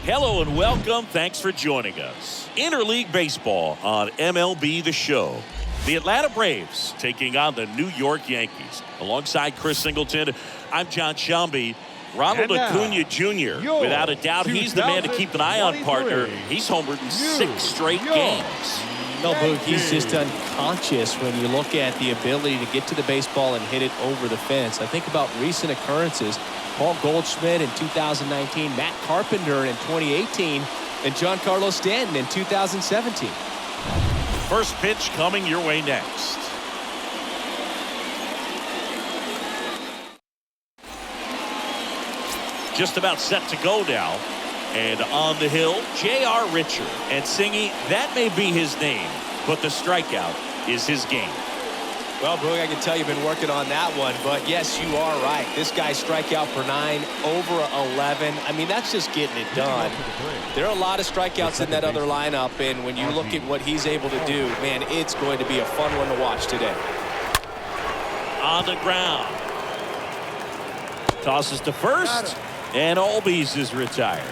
Hello and welcome. Thanks for joining us. Interleague Baseball on MLB The Show. The Atlanta Braves taking on the New York Yankees. Alongside Chris Singleton, I'm John Shambi. Ronald Acuna Jr., without a doubt, he's the man to keep an eye on, partner. He's homered in 6 straight games. No, Boog, he's just unconscious when you look at the ability to get to the baseball and hit it over the fence. I think about recent occurrences. Paul Goldschmidt in 2019, Matt Carpenter in 2018, and Giancarlo Stanton in 2017. First pitch coming your way next. Just about set to go now. And on the hill, J.R. Richard. And Singy, that may be his name, but the strikeout is his game. Well, Boog, I can tell you've been working on that one, but yes, you are right. This guy strikeout per 9, over 11. I mean, that's just getting it done. There are a lot of strikeouts in that other lineup, and when you look at what he's able to do, man, it's going to be a fun one to watch today. On the ground. Tosses to first, and Albies is retired.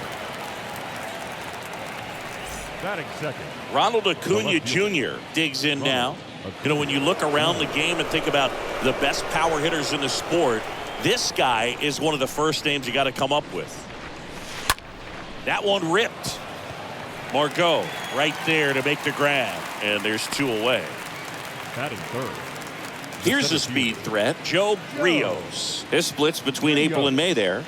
Batting second. Ronald Acuna Jr. digs in now. You know, when you look around the game and think about the best power hitters in the sport, this guy is one of the first names you got to come up with. That one ripped. Margot right there to make the grab, and there's 2 away. Batting third. Here's a speed threat, Joe Rios. This splits between April and May there.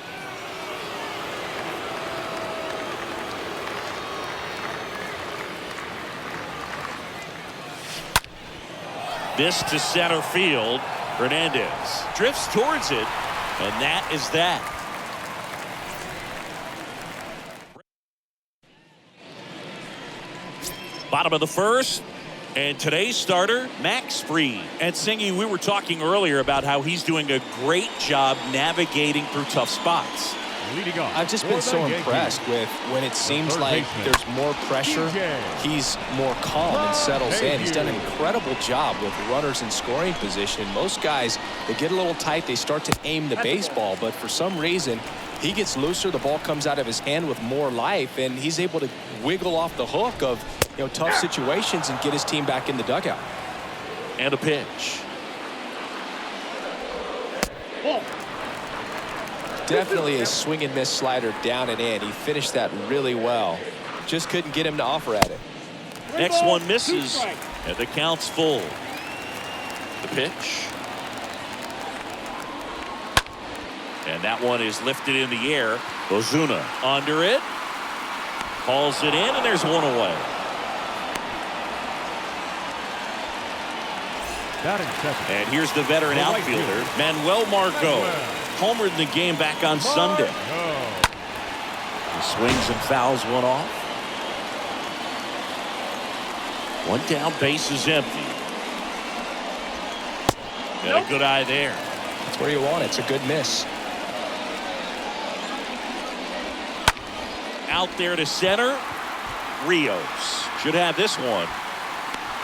This to center field. Hernandez drifts towards it, and that is that. Bottom of the first, and today's starter, Max Fried. And Singy, we were talking earlier about how he's doing a great job navigating through tough spots. I've just been so impressed with when it seems like there's more pressure, he's more calm and settles in. He's done an incredible job with runners in scoring position. Most guys, they get a little tight, they start to aim the baseball, but for some reason, he gets looser, the ball comes out of his hand with more life, and he's able to wiggle off the hook of, you know, tough situations and get his team back in the dugout. And a pitch. Definitely a swing and miss slider down and in. He finished that really well. Just couldn't get him to offer at it. Next one misses, and the count's full. The pitch. And that one is lifted in the air. Ozuna under it. Hauls it in, and there's 1 away. And here's the veteran outfielder, Manuel Margot. Homered in the game back on Sunday. He swings and fouls one off. 1 down, base is empty. Got a good eye there. That's where you want it. It's a good miss. Out there to center. Rios should have this one.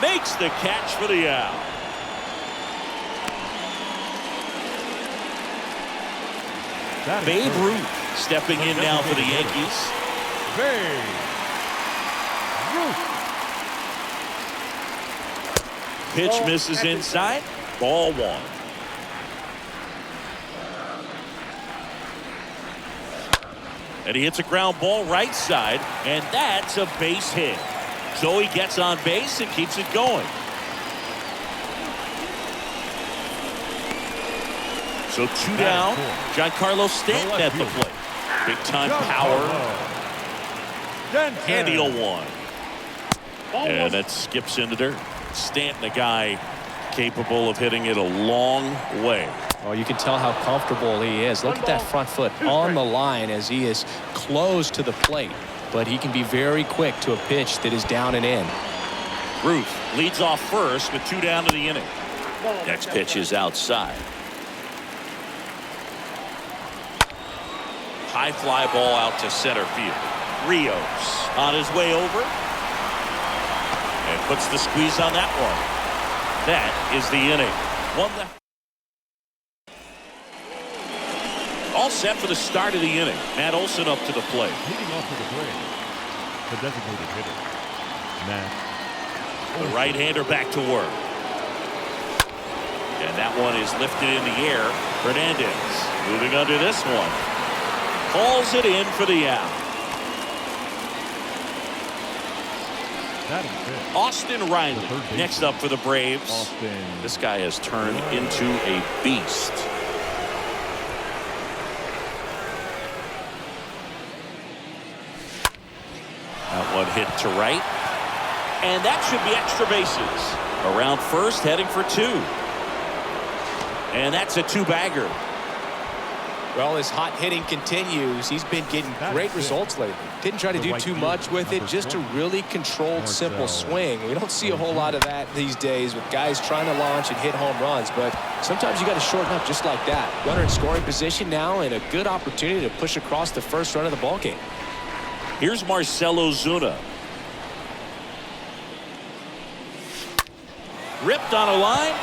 Makes the catch for the out. Babe Ruth stepping in now for the Yankees. Babe Ruth. Pitch misses inside. Ball one. And he hits a ground ball right side, and that's a base hit. So he gets on base and keeps it going. So two down. Giancarlo Stanton at the plate. Big time power. And the 0-1. And that skips into dirt. Stanton, a guy capable of hitting it a long way. Oh, you can tell how comfortable he is. Look at that front foot on the line as he is close to the plate. But he can be very quick to a pitch that is down and in. Ruth leads off first with two down to the inning. Next pitch is outside. High fly ball out to center field. Rios on his way over. And puts the squeeze on that one. That is the inning. One left. All set for the start of the inning. Matt Olson up to the plate. Leading off to the plate, the designated hitter, Matt. The right-hander back to work. And that one is lifted in the air. Hernandez moving under this one. Calls it in for the out. Austin Riley next up for the Braves. This guy has turned into a beast. That one hit to right. And that should be extra bases. Around first, heading for two. And that's a two-bagger. Well, his hot hitting continues. He's been getting great results lately. Didn't try to do too much with it, just a really controlled, simple swing. We don't see a whole lot of that these days with guys trying to launch and hit home runs, but sometimes you got to shorten up just like that. Runner in scoring position now and a good opportunity to push across the first run of the ballgame. Here's Marcelo Zuna. Ripped on a line.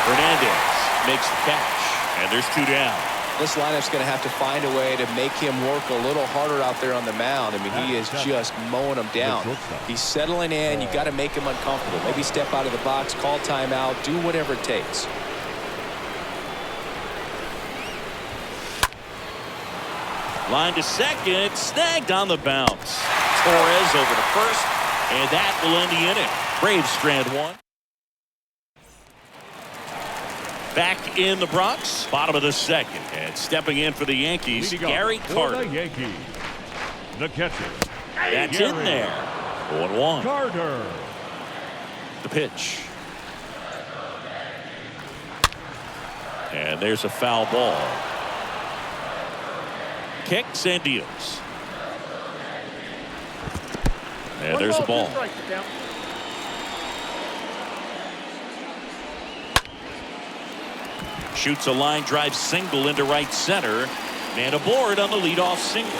Hernandez makes the catch. And there's two down. This lineup's going to have to find a way to make him work a little harder out there on the mound. I mean, he is just mowing them down. He's settling in. You got to make him uncomfortable. Maybe step out of the box, call timeout, do whatever it takes. Line to second, snagged on the bounce. Torres over to first, and that will end the inning. Braves strand one. Back in the Bronx, bottom of the second, and stepping in for the Yankees, Gary Carter. The Yankees, the catcher. That's in there. 0-1. Carter. The pitch. And there's a foul ball. Kicks and deals. And there's a ball. Shoots a line drive single into right center, and aboard on the leadoff single.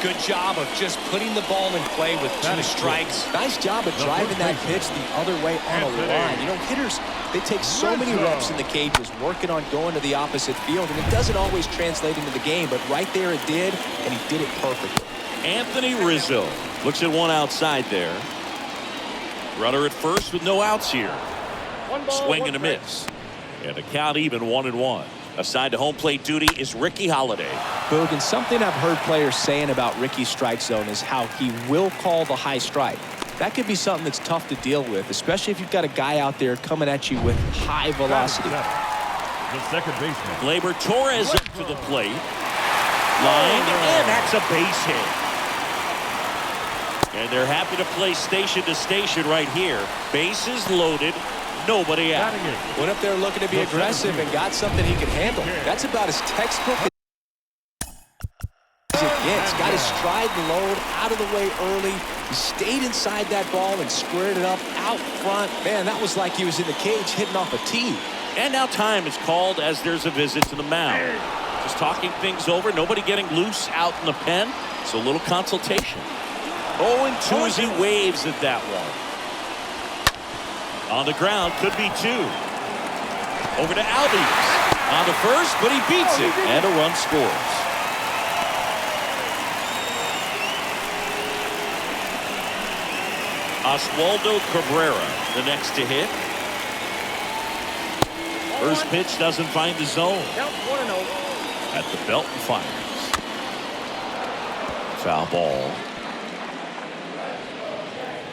Good job of just putting the ball in play with two strikes. Nice job of driving that pitch the other way on a line. You know, hitters, they take so many reps in the cages working on going to the opposite field, and it doesn't always translate into the game, but right there it did, and he did it perfectly. Anthony Rizzo looks at one outside there. Runner at first with no outs here. Swing and a miss. And the count even 1-1. Assigned to home plate duty is Ricky Holiday. Boog, and something I've heard players saying about Ricky's strike zone is how he will call the high strike. That could be something that's tough to deal with, especially if you've got a guy out there coming at you with high velocity. The second baseman. Gleyber Torres up to the plate. Line, and that's a base hit. And they're happy to play station to station right here. Bases loaded. Nobody out. Went up there looking to be aggressive and got something he could handle. That's about as textbook as it gets. Got his stride and load out of the way early. He stayed inside that ball and squared it up out front. Man, that was like he was in the cage hitting off a tee. And now time is called as there's a visit to the mound. Just talking things over. Nobody getting loose out in the pen. So a little consultation. 0-2 as he waves at that one. On the ground, could be 2. Over to Albies. On the first, but he beats it. And a run scores. Oswaldo Cabrera, the next to hit. First pitch doesn't find the zone. At the belt and fires. Foul ball.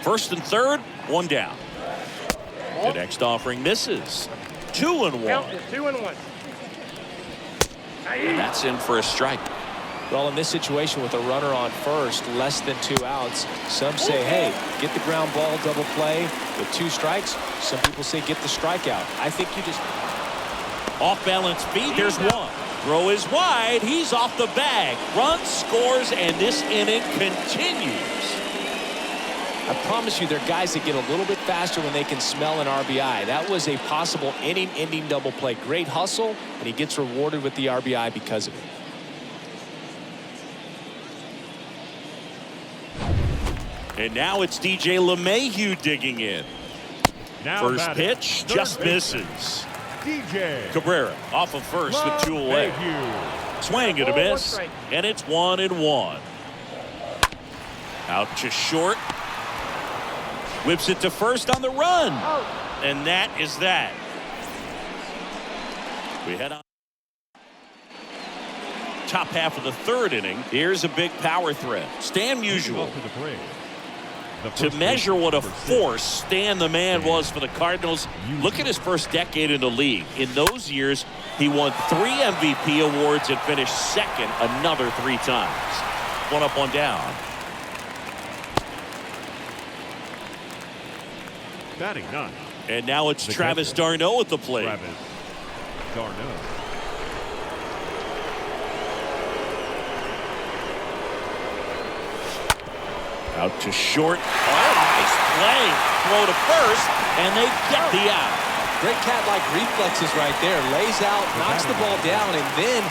First and third, 1 down. The next offering misses. 2-1. 2-1. And that's in for a strike. Well, in this situation with a runner on first, less than 2 outs, some say, hey, get the ground ball, double play. With 2 strikes, some people say get the strikeout. I think you just... Off-balance feet, there's one. Throw is wide, he's off the bag. Run scores, and this inning continues. I promise you, there are guys that get a little bit faster when they can smell an RBI. That was a possible inning-ending double play. Great hustle, and he gets rewarded with the RBI because of it. And now it's DJ LeMahieu digging in. Now First pitch just misses. DJ Cabrera off of first with 2 away. Swing and a miss, and it's 1-1. Out to short. Whips it to first on the run. And that is that. We head on. Top half of the 3rd inning. Here's a big power threat. Stan Musial. To measure what a force Stan the Man was for the Cardinals, look at his first decade in the league. In those years, he won 3 MVP awards and finished 2nd another 3 times. 1 up, 1 down. Batting 9. And now it's Travis d'Arnaud at the plate. Travis d'Arnaud. Out to short. Oh, nice play. Throw to first, and they get the out. Great cat-like reflexes right there. Lays out, knocks the ball down, and then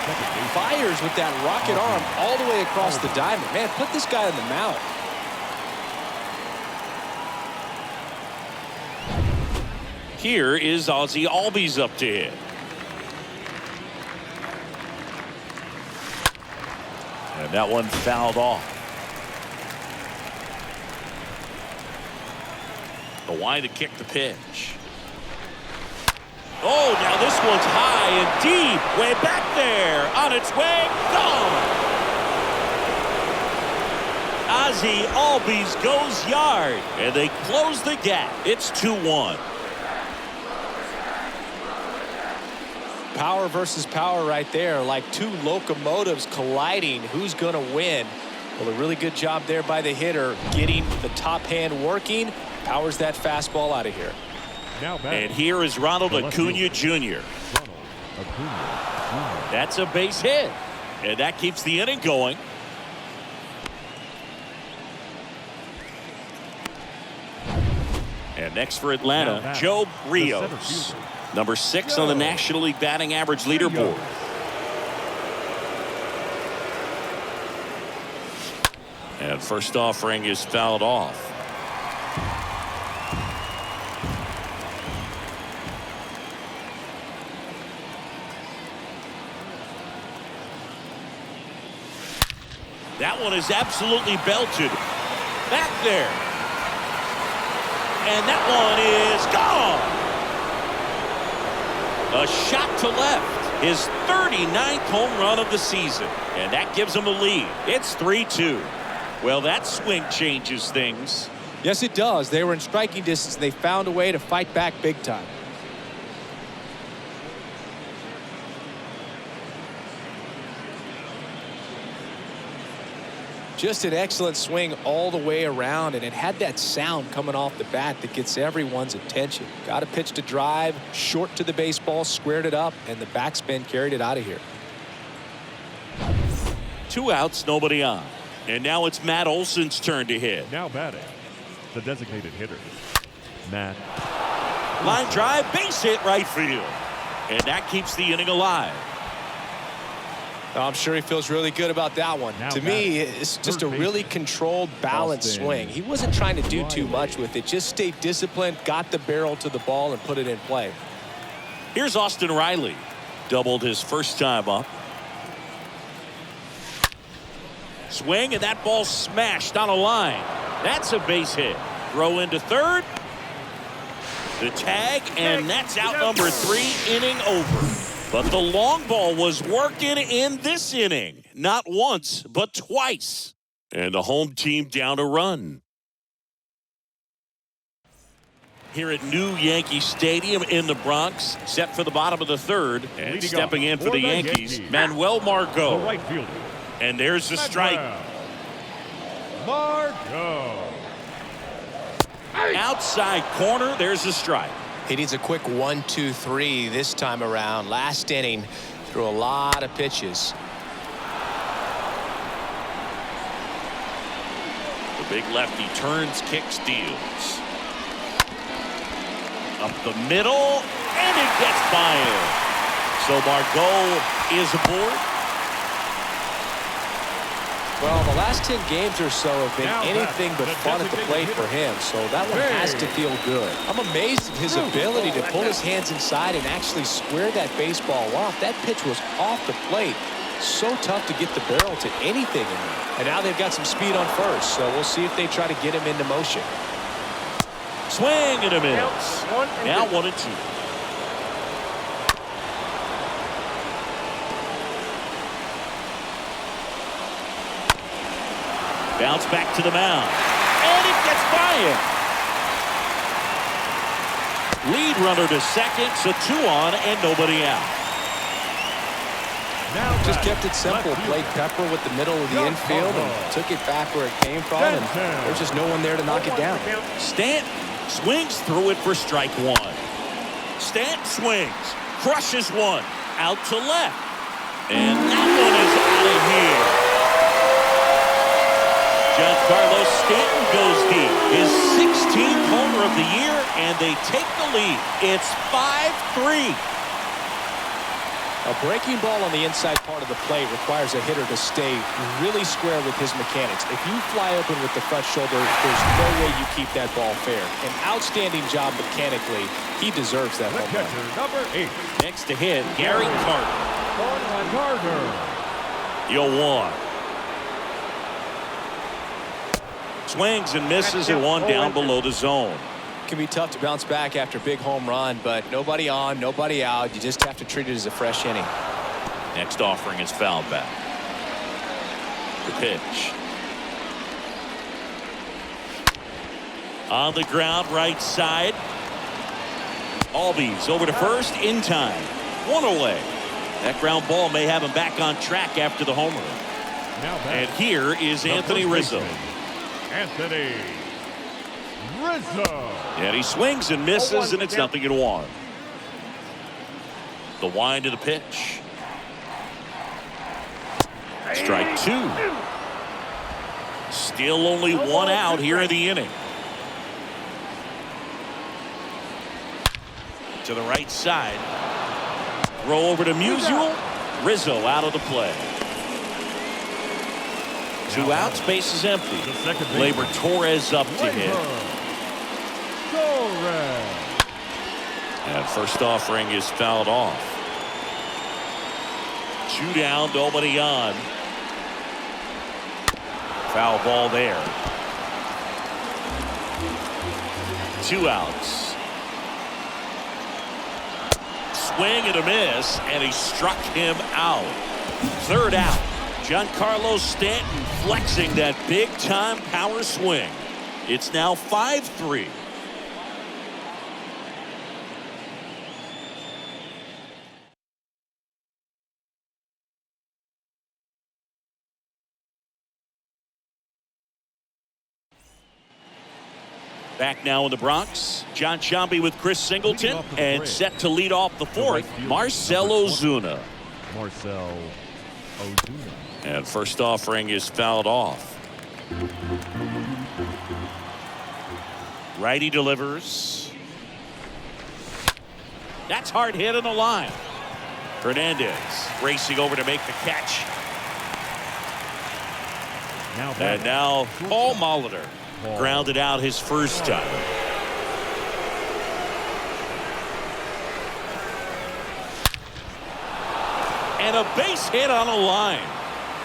fires with that rocket arm all the way across the diamond. Man, put this guy in the mount. Here is Ozzie Albies up to hit. And that one fouled off. The wide to kick the pitch. Oh, now this one's high and deep. Way back there. On its way. Gone. Ozzie Albies goes yard. And they close the gap. It's 2-1. Power versus power right there, like 2 locomotives colliding. Who's going to win? Well, a really good job there by the hitter, getting the top hand working. Powers that fastball out of here. And here is Ronald Acuna Jr. That's a base hit. And that keeps the inning going. And next for Atlanta, Joe Rios. Number 6 on the National League batting average leaderboard. And first offering is fouled off. That one is absolutely belted. Back there. And that one is gone. A shot to left. His 39th home run of the season. And that gives him a lead. It's 3-2. Well, that swing changes things. Yes, it does. They were in striking distance. They found a way to fight back big time. Just an excellent swing all the way around, and it had that sound coming off the bat that gets everyone's attention. Got a pitch to drive, short to the baseball, squared it up, and the backspin carried it out of here. 2 outs, nobody on. And now it's Matt Olson's turn to hit. Now batting, the designated hitter, Matt. Line drive, base hit right field. And that keeps the inning alive. I'm sure he feels really good about that one. To me, it's just a really controlled, balanced swing. He wasn't trying to do too much with it. Just stayed disciplined, got the barrel to the ball, and put it in play. Here's Austin Riley. Doubled his first time up. Swing, and that ball smashed on a line. That's a base hit. Throw into third. The tag, and that's out number 3, inning over. But the long ball was working in this inning. Not once, but twice. And the home team down a run. Here at New Yankee Stadium in the Bronx, set for the bottom of the third. And stepping in for the Yankees, Manuel Margot. The right fielder. And there's the strike. Margot. Outside corner, there's the strike. He needs a quick 1-2-3 this time around. Last inning, threw a lot of pitches. The big lefty turns, kicks, deals. Up the middle, and it gets by him. So Margot is aboard. Well, the last 10 games or so have been anything but fun at the plate for him, so that one has to feel good. I'm amazed at his ability to pull his hands inside and actually square that baseball off. That pitch was off the plate. So tough to get the barrel to anything in there. And now they've got some speed on first, so we'll see if they try to get him into motion. Swing and a miss. Now 1-2. Bounce back to the mound. And it gets by him. Lead runner to second, so 2 on and nobody out. Now just kept it simple. Played Pepper with the middle of the infield and took it back where it came from. And there's just no one there to knock it down. Stanton swings through it for strike 1. Stanton swings, crushes one, out to left. And that one is out of here. Giancarlo Stanton goes deep. His 16th homer of the year, and they take the lead. It's 5-3. A breaking ball on the inside part of the plate requires a hitter to stay really square with his mechanics. If you fly open with the front shoulder, there's no way you keep that ball fair. An outstanding job mechanically. He deserves that home run. Number 8. Next to hit, Gary Carter. You'll want. Swings and misses and one down below the zone. It can be tough to bounce back after a big home run, but nobody on, nobody out. You just have to treat it as a fresh inning. Next offering is fouled back. The pitch. On the ground, right side. Albies over to first in time. 1 away. That ground ball may have him back on track after the homer. And here is Anthony Rizzo. Anthony Rizzo. And he swings and misses, and it's 0-1. The wind of the pitch. Strike 2. Still only 1 out here in the inning. To the right side. Throw over to Musial. Rizzo out of the play. 2 outs, base is empty. Gleyber Torres up to hit. And first offering is fouled off. 2 down, nobody on. Foul ball there. 2 outs. Swing and a miss, and he struck him out. 3rd out. Giancarlo Stanton flexing that big-time power swing. It's now 5-3. Back now in the Bronx, John Sciambi with Chris Singleton, and set to lead off the 4th, Marcell Ozuna. Marcell Ozuna. And first offering is fouled off. Righty delivers. That's hard hit on the line. Hernandez racing over to make the catch. And now Paul Molitor grounded out his first time. And a base hit on a line.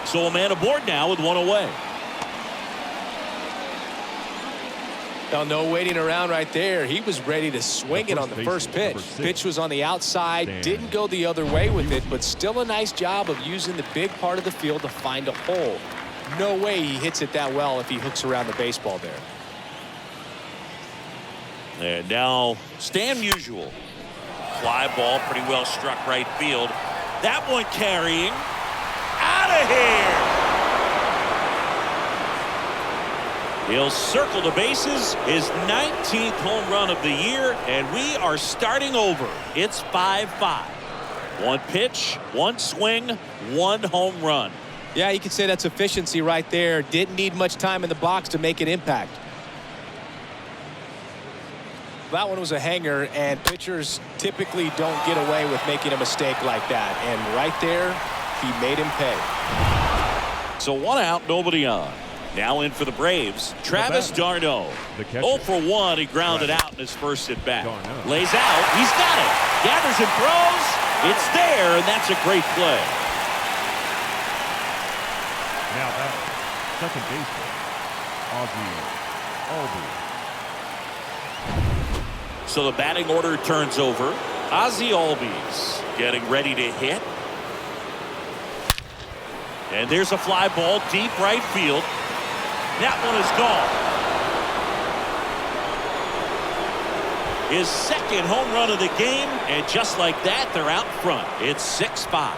So a man aboard now with one away. Now, no waiting around right there. He was ready to swing it on the first pitch. Pitch was on the outside, didn't go the other way with it, but still a nice job of using the big part of the field to find a hole. No way he hits it that well if he hooks around the baseball there. And now Stan Musial. Fly ball, pretty well struck right field. That one carrying. Out of here! He'll circle the bases, his 19th home run of the year, and we are starting over. It's 5-5. One pitch, one swing, one home run. Yeah, you could say that's efficiency right there. Didn't need much time in the box to make an impact. That one was a hanger, and pitchers typically don't get away with making a mistake like that. And right there, he made him pay. So one out, nobody on. Now in for the Braves, Travis d'Arnaud. 0 for 1, he grounded out in his first at bat. Lays out, he's got it. Gathers and throws. It's there, and that's a great play. Now back, second baseman, Ozzie Albies. So the batting order turns over. Ozzie Albies getting ready to hit. And there's a fly ball deep right field. That one is gone. His second home run of the game, and just like that, they're out front. It's 6-5.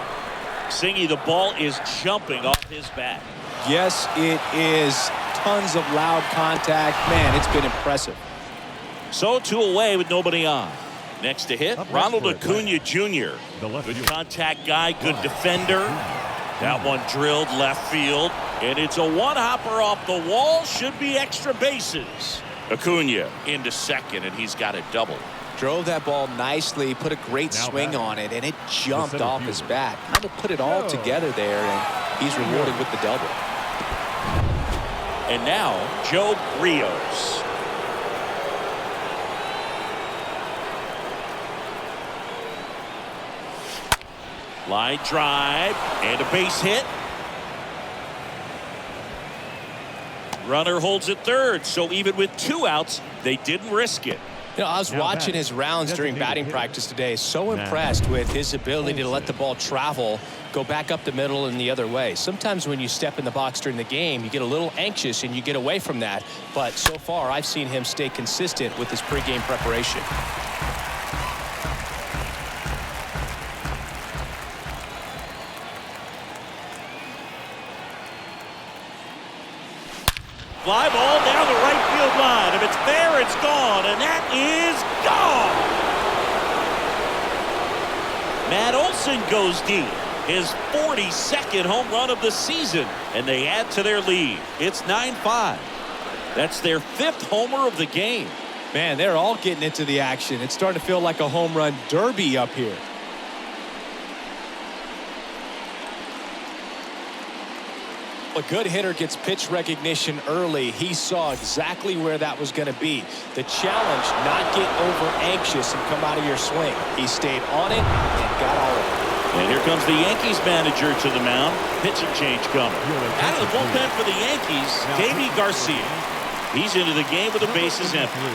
Singy, the ball is jumping off his bat. Yes, it is. Tons of loud contact. Man, it's been impressive. So 2 away with nobody on. Next to hit, Ronald Acuna Jr. Good contact guy, good defender. That one drilled left field, and it's a one-hopper off the wall. Should be extra bases. Acuna into second, and he's got a double. Drove that ball nicely, put a great swing on it, and it jumped off his bat. Kind of put it all together there, and he's rewarded with the double. And now, Joe Rios. Line drive and a base hit. Runner holds at third, so even with 2 outs, they didn't risk it. You know, I was watching his rounds during batting practice today. So impressed with his ability to let the ball travel, go back up the middle and the other way. Sometimes when you step in the box during the game, you get a little anxious and you get away from that. But so far, I've seen him stay consistent with his pregame preparation. Fly ball down the right field line. If it's there, it's gone, and that is gone. Matt Olson goes deep. His 42nd home run of the season, and they add to their lead. It's 9-5. That's their 5th homer of the game. Man, they're all getting into the action. It's starting to feel like a home run derby up here. A good hitter gets pitch recognition early. He saw exactly where that was going to be. The challenge, not get over anxious and come out of your swing. He stayed on it and got all of it. And here comes the Yankees manager to the mound. Pitching change coming. Out of the bullpen for the Yankees, Davey Garcia. He's into the game with the bases empty.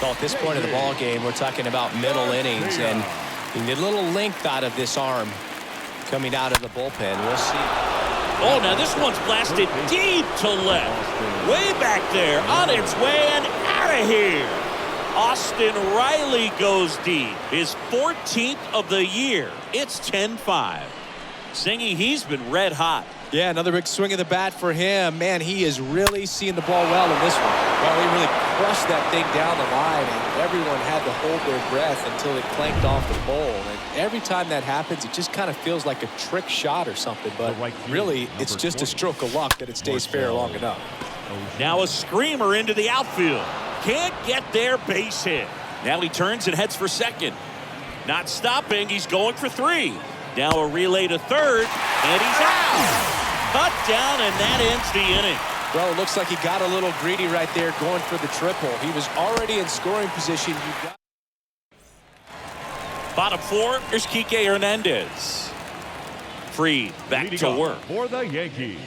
Well, at this point of the ball game, we're talking about middle innings, and you get a little length out of this arm coming out of the bullpen. We'll see. Oh, now this one's blasted deep to left. Way back there, on its way and out of here. Austin Riley goes deep. His 14th of the year. It's 10-5. Singy, he's been red hot. Yeah, another big swing of the bat for him. Man, he is really seeing the ball well in this one. Well, he really crushed that thing down the line, and everyone had to hold their breath until it clanked off the pole. And every time that happens, it just kind of feels like a trick shot or something. But really, it's just a stroke of luck that it stays fair long enough. Now a screamer into the outfield. Can't get their base hit. Now he turns and heads for second. Not stopping. He's going for 3. Now a relay to third, and he's out. cut down, and that ends the inning. Well, it looks like he got a little greedy right there going for the triple. He was already in scoring position. Bottom four, here's Kike Hernandez. Free, back to work. For the Yankees.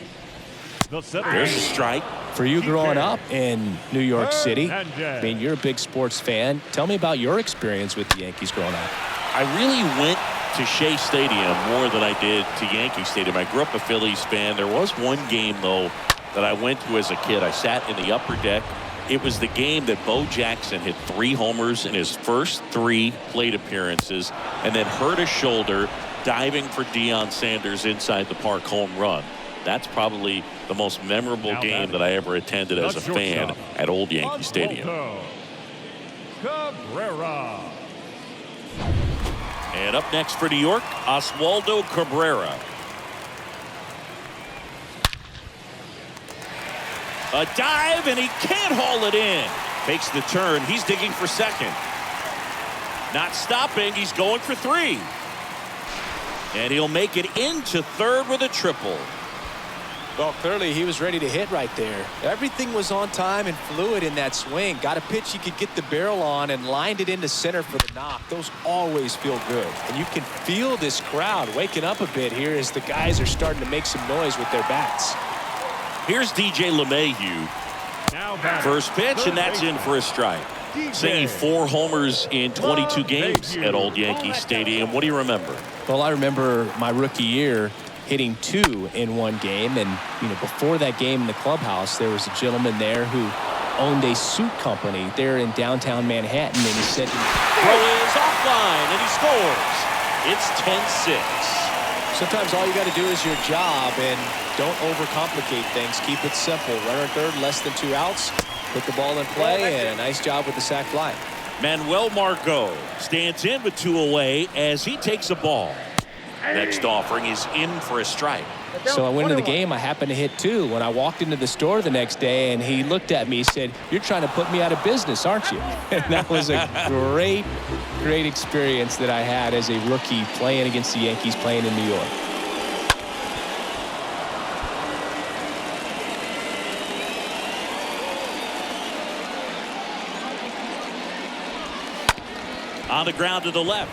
There's a strike. For you growing up in New York City, I mean, you're a big sports fan. Tell me about your experience with the Yankees growing up. I really went to Shea Stadium more than I did to Yankee Stadium. I grew up a Phillies fan. There was one game, though, that I went to as a kid. I sat in the upper deck. It was the game that Bo Jackson hit 3 homers in his first 3 plate appearances and then hurt his shoulder diving for Deion Sanders inside the park home run. That's probably the most memorable game that I ever attended as a fan at Old Yankee Stadium. Cabrera. And up next for New York, Oswaldo Cabrera. A dive, and he can't haul it in. Takes the turn. He's digging for second. Not stopping. He's going for 3. And he'll make it into third with a triple. Well, clearly he was ready to hit right there. Everything was on time and fluid in that swing. Got a pitch he could get the barrel on and lined it into center for the knock. Those always feel good. And you can feel this crowd waking up a bit here as the guys are starting to make some noise with their bats. Here's DJ LeMahieu. First pitch, and that's in for a strike. Saying 4 homers in 22 games at Old Yankee Stadium. What do you remember? Well, I remember my rookie year hitting 2 in one game. And, you know, before that game in the clubhouse, there was a gentleman there who owned a suit company there in downtown Manhattan. And he said, throw is offline, and he scores. It's 10-6. Sometimes all you got to do is your job and don't overcomplicate things. Keep it simple. Runner third, less than 2 outs. Put the ball in play, and a nice job with the sac fly. Manuel Margot stands in with 2 away as he takes a ball. Next offering is in for a strike. So I went into the game. I happened to hit 2. When I walked into the store the next day, and he looked at me, he said, "You're trying to put me out of business, aren't you?" And that was a great experience that I had as a rookie playing against the Yankees, playing in New York. On the ground to the left.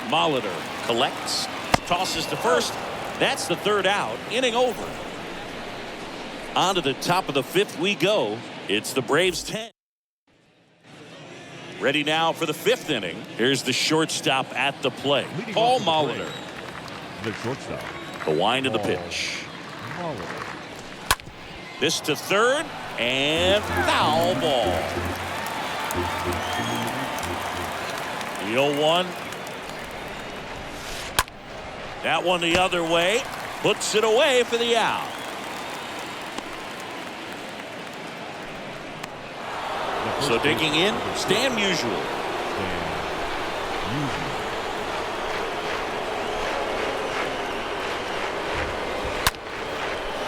Molitor collects, tosses to first. That's the 3rd out. Inning over. On to the top of the 5th we go. It's the Braves 10. Ready now for the 5th inning. Here's the shortstop at the plate. Paul Molitor. The shortstop. The wind of the pitch. This to third, and foul ball. The 0-1. That one the other way. Puts it away for the out. So digging in, Stan Musial.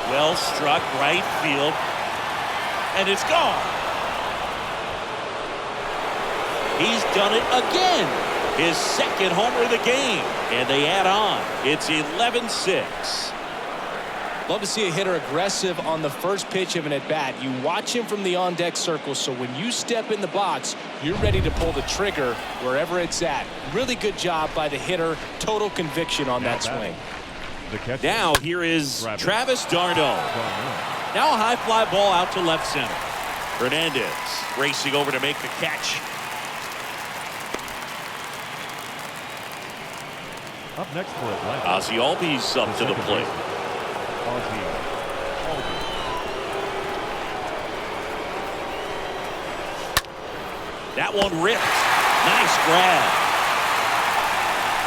Well struck, right field. And it's gone. He's done it again. His 2nd homer of the game. And they add on. It's 11-6. Love to see a hitter aggressive on the first pitch of an at-bat. You watch him from the on-deck circle, so when you step in the box, you're ready to pull the trigger wherever it's at. Really good job by the hitter. Total conviction on that swing. Now here is Travis d'Arnaud. Now a high fly ball out to left center. Hernandez racing over to make the catch. Up next for Atlanta. Ozzie Albies up to the plate. That one ripped. Nice grab.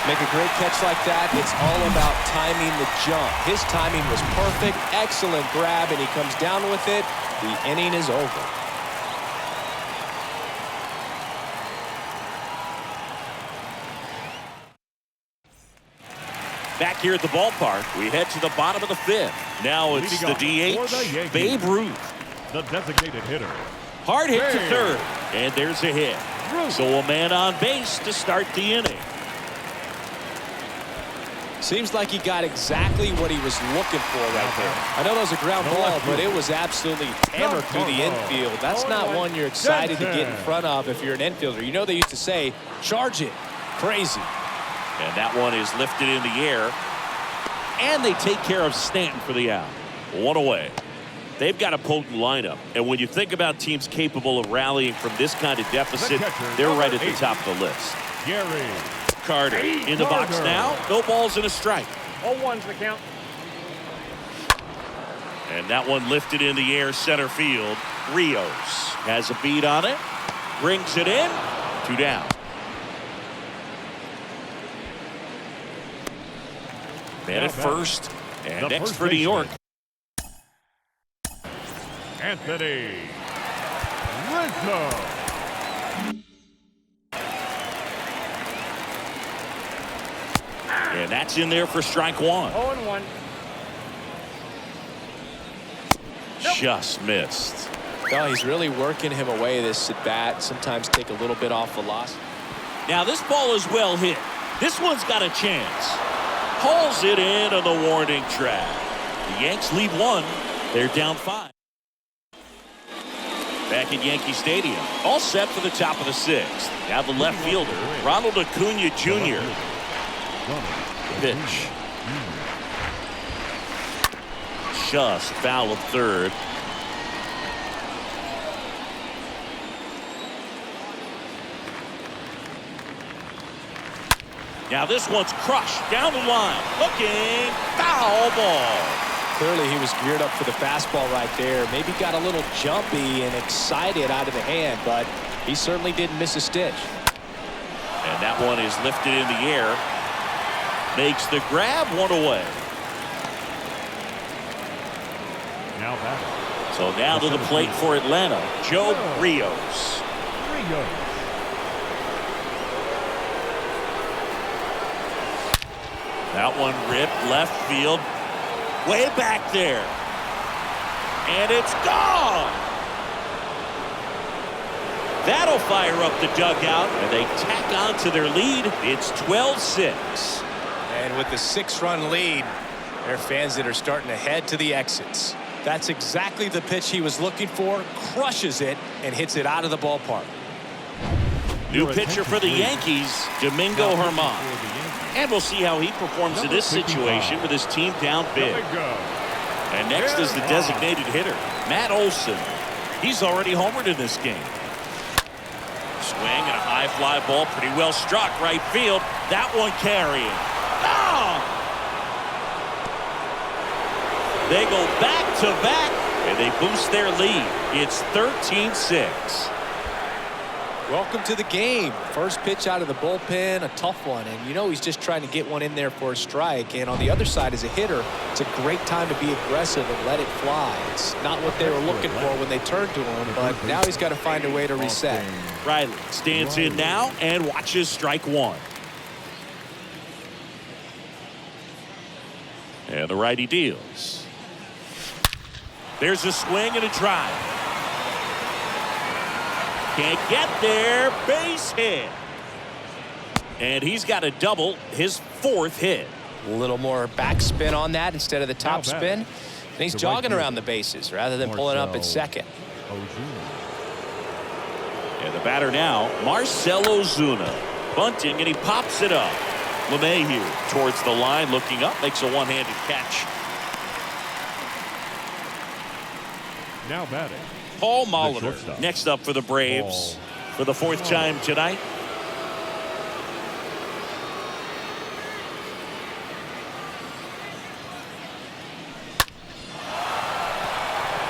Make a great catch like that. It's all about timing the jump. His timing was perfect. Excellent grab, and he comes down with it. The inning is over. Back here at the ballpark, we head to the bottom of the 5th. Now it's the DH, Babe Ruth. The designated hitter. Hard hit to third, and there's a hit. So a man on base to start the inning. Seems like he got exactly what he was looking for right there. I know that was a ground ball, but it was absolutely hammered through the infield. That's not one you're excited to get in front of if you're an infielder. You know they used to say, charge it. Crazy. And that one is lifted in the air. And they take care of Stanton for the out. One away. They've got a potent lineup. And when you think about teams capable of rallying from this kind of deficit, they're right at the top of the list. Gary Carter in the box now. No balls and a strike. 0-1's the count. And that one lifted in the air center field. Rios has a beat on it. Brings it in. 2 down. Man at first. And next for New York. Anthony Rizzo. And that's in there for strike 1. 0-1. Just missed. Oh, he's really working him away this at bat. Sometimes take a little bit off velocity. Now this ball is well hit. This one's got a chance. Hauls it in on the warning track. The Yanks lead 1. They're down 5. Back at Yankee Stadium. All set for the top of the 6th. Now the left fielder, Ronald Acuna Jr. Pitch. Just foul of third. Now this one's crushed down the line. Looking. Foul ball. Clearly he was geared up for the fastball right there. Maybe got a little jumpy and excited out of the hand, but he certainly didn't miss a stitch. And that one is lifted in the air. Makes the grab, 1 away. Now back. So now to the plate for Atlanta, Joe Rios. That one ripped left field. Way back there. And it's gone. That'll fire up the dugout, and they tack on to their lead. It's 12-6. And with the 6-run lead, there are fans that are starting to head to the exits. That's exactly the pitch he was looking for. Crushes it and hits it out of the ballpark. New pitcher for the Yankees, Domingo Germán. And we'll see how he performs in this situation with his team down big. And next is the designated hitter, Matt Olson. He's already homered in this game. Swing and a high fly ball, pretty well struck right field. That one carrying. Oh! They go back to back and they boost their lead. It's 13-6. Welcome to the game. First pitch out of the bullpen, a tough one. And you know he's just trying to get one in there for a strike. And on the other side, as a hitter, it's a great time to be aggressive and let it fly. It's not what they were looking for when they turned to him, but now he's got to find a way to reset. Riley stands in now and watches strike 1. And the righty deals. There's a swing and a drive. Can't get there. Base hit. And he's got a double, his 4th hit. A little more backspin on that instead of the top spin. And he's jogging around the bases rather than pulling up at second. And the batter now, Marcell Ozuna. Bunting, and he pops it up. LeMahieu towards the line, looking up, makes a one-handed catch. Now batting, Paul Molitor next up for the Braves for the 4th time tonight.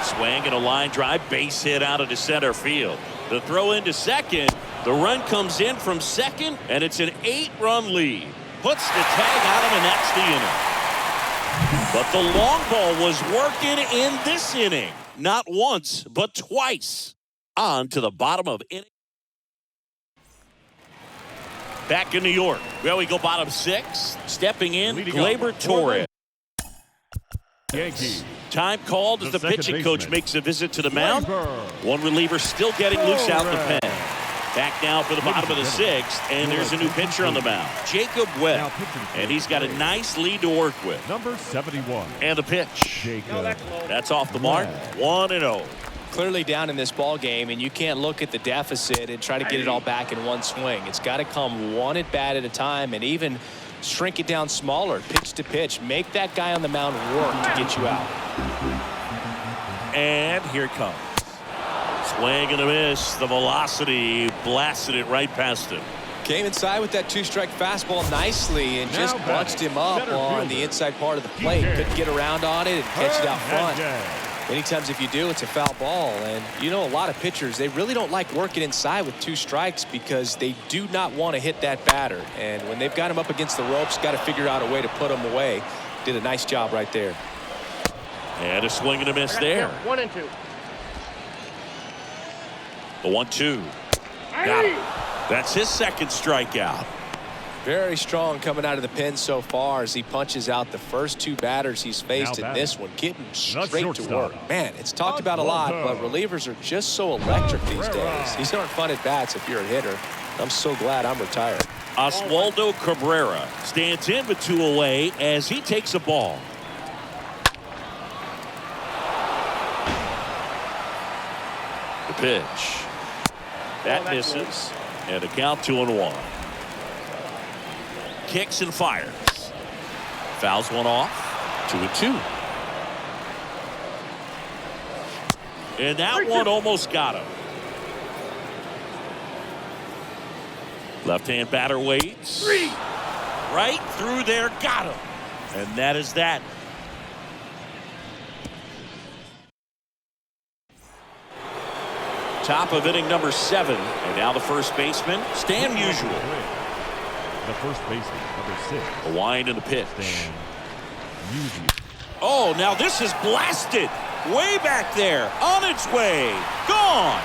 Swing and a line drive, base hit out into center field. The throw into second. The run comes in from second, and it's an 8-run lead. Puts the tag on him, and that's the inning. But the long ball was working in this inning. Not once, but twice. On to the bottom of inning. Back in New York. Well, we go bottom 6. Stepping in, Gleyber Torres. Yankees. Time called as the pitching coach makes a visit to the mound. One reliever still getting loose out in the pen. Back now for the bottom of the sixth, and there's a new pitcher on the mound, Jacob Webb, and he's got a nice lead to work with. Number 71. And the pitch. Jacob. That's off the mark. 1-0. Clearly down in this ball game, and you can't look at the deficit and try to get it all back in one swing. It's got to come one at bat at a time, and even shrink it down smaller, pitch to pitch. Make that guy on the mound work to get you out. And here it comes. Swing and a miss. The velocity blasted it right past him. Came inside with that two-strike fastball nicely and just bunched him up on the inside part of the plate. Couldn't get around on it and catch it out front. Many times if you do, it's a foul ball. And you know, a lot of pitchers, they really don't like working inside with two strikes because they do not want to hit that batter. And when they've got him up against the ropes, got to figure out a way to put him away. Did a nice job right there. And a swing and a miss there. 1-2. The 1-2. Got him. That's his second strikeout. Very strong coming out of the pen so far as he punches out the first two batters he's faced in this one, getting straight to work. Man, it's talked about a lot, but relievers are just so electric these days. These aren't fun at bats if you're a hitter. I'm so glad I'm retired. Oswaldo Cabrera stands in with two away as he takes a ball. The pitch. That misses. And a count 2-1. Kicks and fires. Fouls one off. 2-2. And that one almost got him. Left-hand batter waits. Right through there, got him. And that is that. Top of inning number 7. And now the first baseman, Stan Musial. The first baseman, number 6. A wind and the pitch. Stan Musial. Oh, now this is blasted. Way back there. On its way. Gone.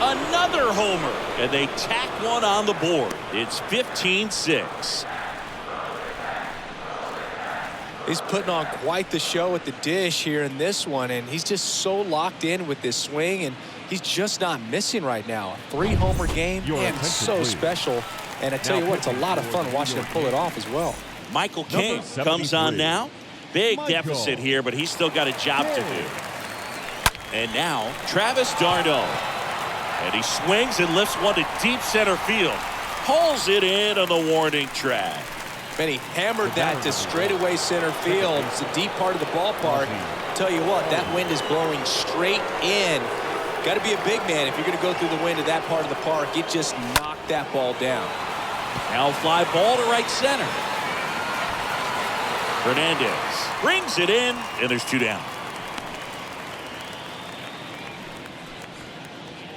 Another homer. And they tack one on the board. It's 15-6. He's putting on quite the show at the dish here in this one, and he's just so locked in with this swing, and he's just not missing right now. A 3-homer game, and so special. And I tell you what, it's a lot of fun watching him pull it off as well. Michael King comes on now. Big deficit here, but he's still got a job to do. And now, Travis d'Arnaud. And he swings and lifts one to deep center field. Pulls it in on the warning track. And he hammered that to straightaway center field. It's a deep part of the ballpark. Tell you what, that wind is blowing straight in. Got to be a big man if you're going to go through the wind of that part of the park. It just knocked that ball down. Now fly ball to right center. Hernandez brings it in, and there's 2 down.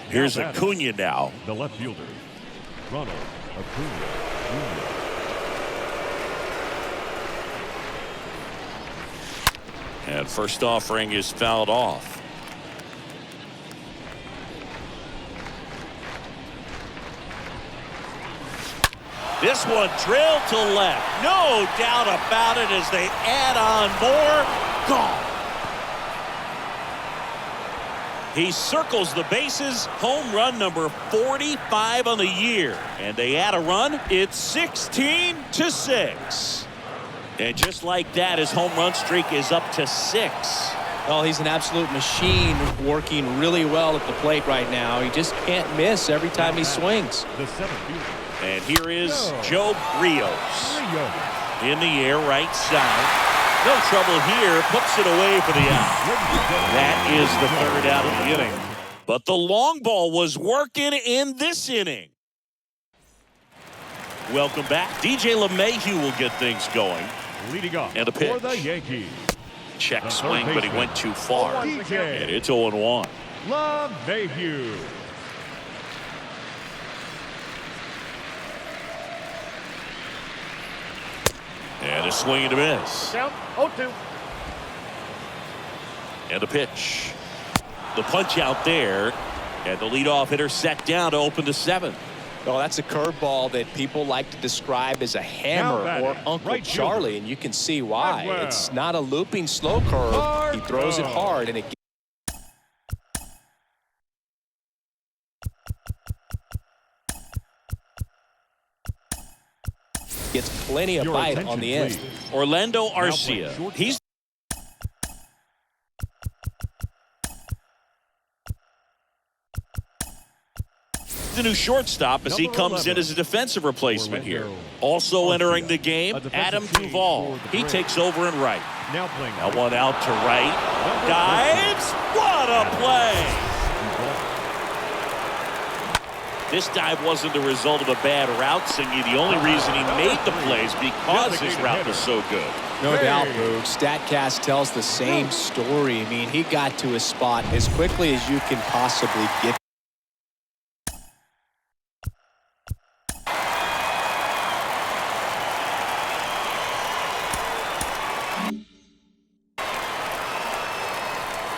Here's Acuna now. The left fielder, Ronald Acuna Jr. And first offering is fouled off. This one drilled to left. No doubt about it as they add on more. Gone. He circles the bases. Home run number 45 on the year. And they add a run. It's 16-6. And just like that, his home run streak is up to 6. Oh, he's an absolute machine, working really well at the plate right now. He just can't miss every time he swings. The 7th fielder. And here is Joe Rios. In the air, right side. No trouble here. Puts it away for the out. That is the 3rd out of the inning. But the long ball was working in this inning. Welcome back. DJ LeMahieu will get things going. Leading off and a pitch for the Yankees. Check swing, but he went too far. And it's 0-1. LeMahieu. And a swing and a miss. Down 0-2. And the pitch. The punch out there. And the leadoff hitter set down to open the 7th. Oh, that's a curveball that people like to describe as a hammer or Uncle Charlie, and you can see why. It's not a looping slow curve. He throws it hard, and it plenty of bite on the end. Orlando Arcia. He's the new shortstop as he comes in as a defensive replacement here. Also entering the game, Adam Duvall. He takes over in right. Now one out to right. Dives. What a play! This dive wasn't the result of a bad route, Singy. The only reason he made the plays because his route was so good. No doubt, Boog. StatCast tells the same story. I mean, he got to his spot as quickly as you can possibly get.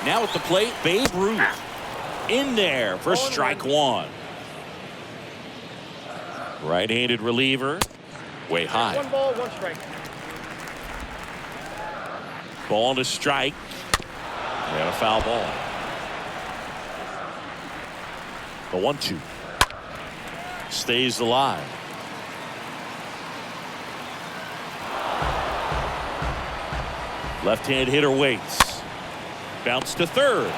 Now at the plate, Babe Ruth. In there for strike one. Right-handed reliever. Way high. 1 ball, 1 strike. Ball to strike. And a foul ball. The 1-2. Stays alive. Left-hand hitter waits. Bounce to third.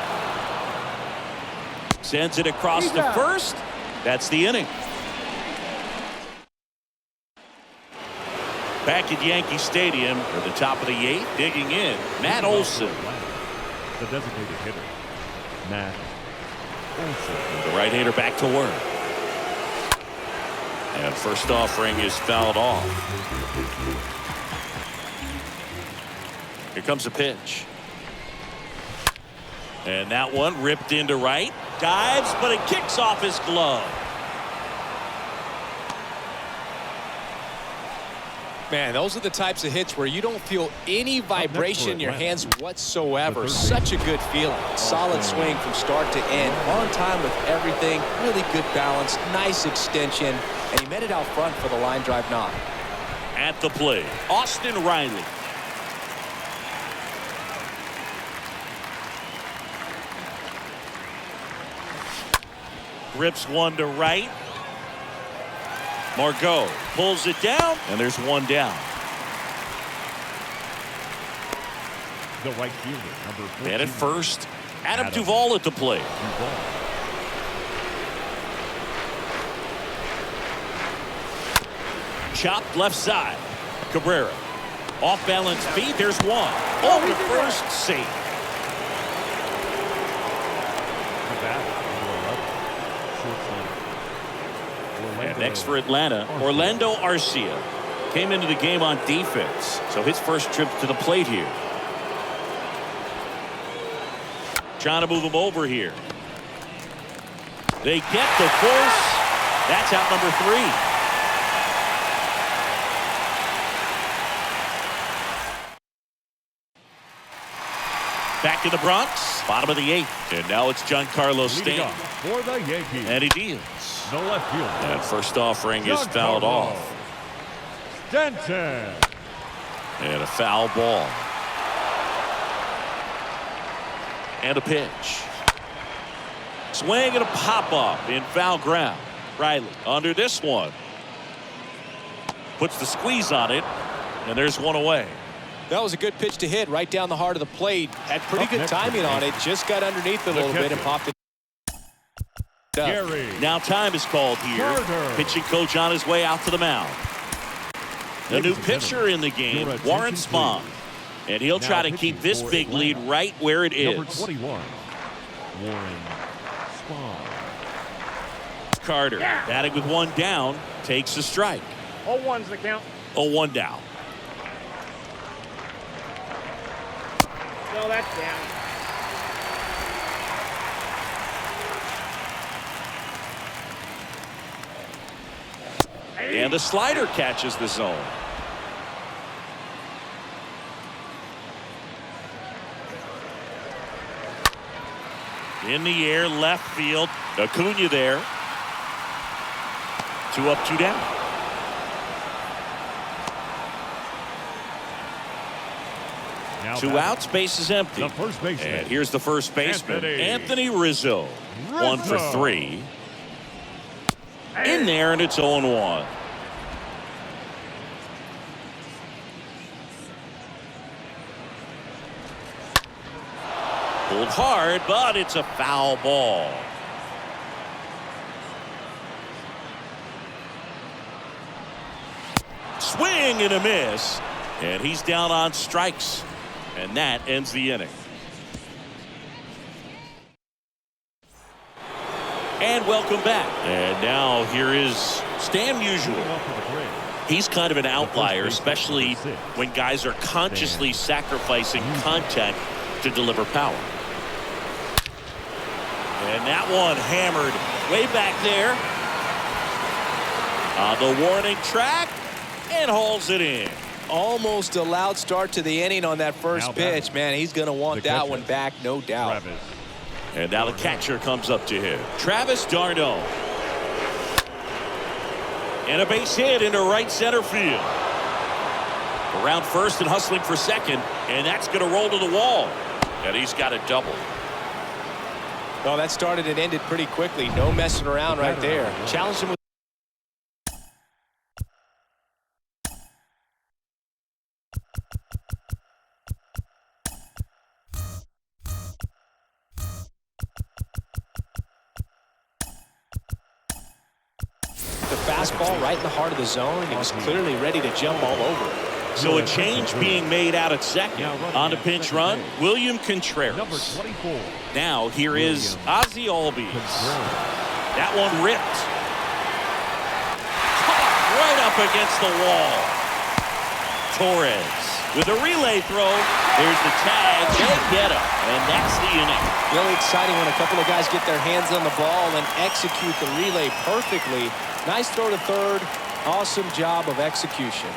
Sends it across to first. That's the inning. Back at Yankee Stadium at the top of the 8th, digging in, Matt Olson. The designated hitter, Matt Olson. The right-hander back to work. And first offering is fouled off. Here comes a pitch. And that one ripped into right. Dives, but it kicks off his glove. Man, those are the types of hits where you don't feel any vibration in your hands whatsoever. Such a good feeling. Solid swing from start to end. On time with everything. Really good balance. Nice extension. And he met it out front for the line drive knock. At the plate, Austin Riley. Rips one to right. Margot pulls it down, and there's one down. The right fielder, number 14. And at first, Adam Duvall at the plate. Chopped left side. Cabrera. Off balance feet. There's one. Over to first, safe. And next for Atlanta, Orlando Arcia came into the game on defense, so his first trip to the plate here. Trying to move him over here. They get the force. That's out number 3. Back in the Bronx, bottom of the 8th, and now it's Giancarlo Stanton for the Yankees. and he deals. The left fielder. And first offering is fouled off. Stanton. And a foul ball. And a pitch. Swing and a pop-up in foul ground. Riley under this one. Puts the squeeze on it, and there's one away. That was a good pitch to hit right down the heart of the plate. Had pretty good timing on it. Just got underneath it a little bit and popped it. Now time is called here. Pitching coach on his way out to the mound. The new pitcher in the game, Warren Spahn. And he'll try to keep this big lead right where it is. Number 21, Warren Spahn. Carter batting with one down, takes a strike. 0-1's the count. 0-1 down. No, that's down. And the slider catches the zone. In the air, left field. Acuna there. 2 up, 2 down. Now 2 outs, base is empty. The first baseman. And here's the first baseman, Anthony Rizzo. 1 for 3. In there, and it's 0-1. Pulled hard, but it's a foul ball. Swing and a miss. And he's down on strikes. And that ends the inning. And welcome back. And now here is Stan Musial. He's kind of an outlier, especially when guys are consciously sacrificing contact to deliver power. And that one hammered way back there on the warning track and hauls it in. Almost a loud start to the inning on that first pitch. Man, he's going to want that one back, no doubt. And now the catcher comes up to him. Travis d'Arnaud. And a base hit into right center field. Around first and hustling for second. And that's going to roll to the wall. And he's got a double. Well, that started and ended pretty quickly. No messing around right there. Challenged him with the fastball right in the heart of the zone, and he was clearly ready to jump all over it. So a change being made out at second. On a pinch run, William Contreras. Number 24. Now here is Ozzie Albies. That one ripped. Caught right up against the wall. Torres with a relay throw. There's the tag. They get him. And that's the inning. Really exciting when a couple of guys get their hands on the ball and execute the relay perfectly. Nice throw to third. Awesome job of execution.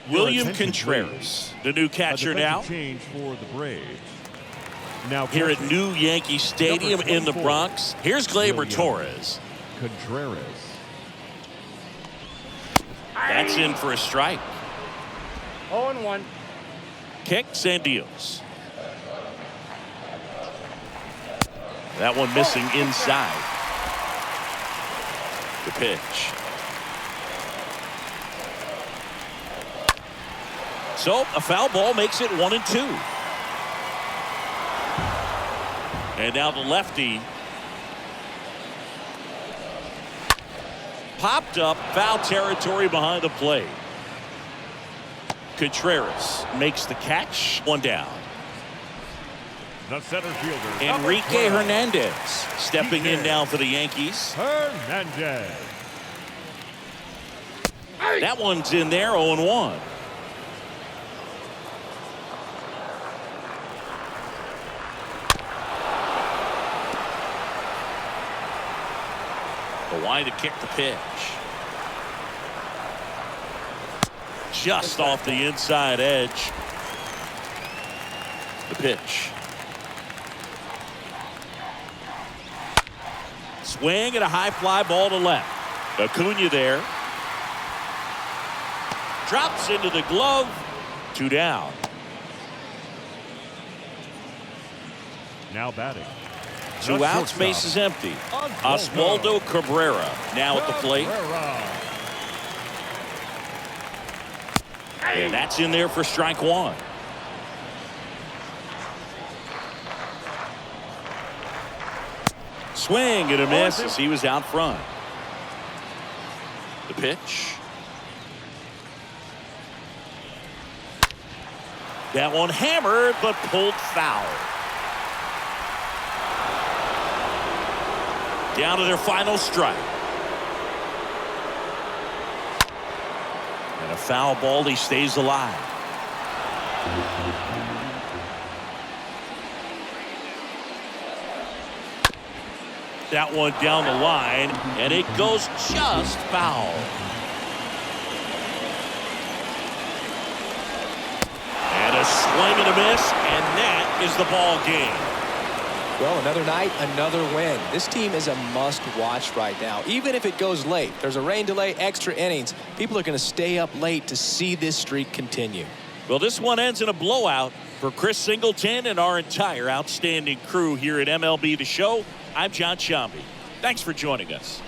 William Contreras, the new catcher now. Change for the Braves. Now here at New Yankee Stadium in the Bronx. Here's Gleyber Torres. Contreras. That's in for a strike. 0-1. Kicks and deals. That one missing inside. The pitch. So a foul ball makes it 1-2. And now the lefty popped up, foul territory behind the plate. Contreras makes the catch. One down. The center fielder, Enrique Hernandez stepping in now for the Yankees. Hernandez. That one's in there, 0-1. Why to kick the pitch? Just off the inside edge. The pitch. Swing and a high fly ball to left. Acuna there. Drops into the glove. 2 down. Now batting. 2 outs, base is empty. Oswaldo Cabrera now at the plate. And that's in there for strike 1. Swing and a miss as he was out front. The pitch. That one hammered but pulled foul. Down to their final strike. And a foul ball, he stays alive. That one down the line, and it goes just foul. And a swing and a miss, and that is the ball game. Well, another night, another win. This team is a must-watch right now. Even if it goes late, there's a rain delay, extra innings. People are going to stay up late to see this streak continue. Well, this one ends in a blowout for Chris Singleton and our entire outstanding crew here at MLB The Show. I'm John Shambi. Thanks for joining us.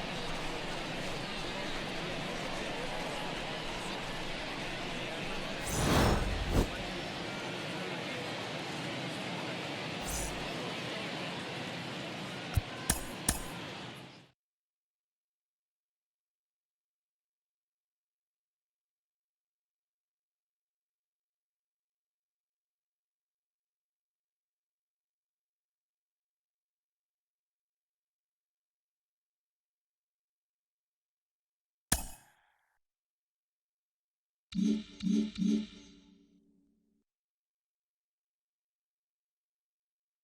1.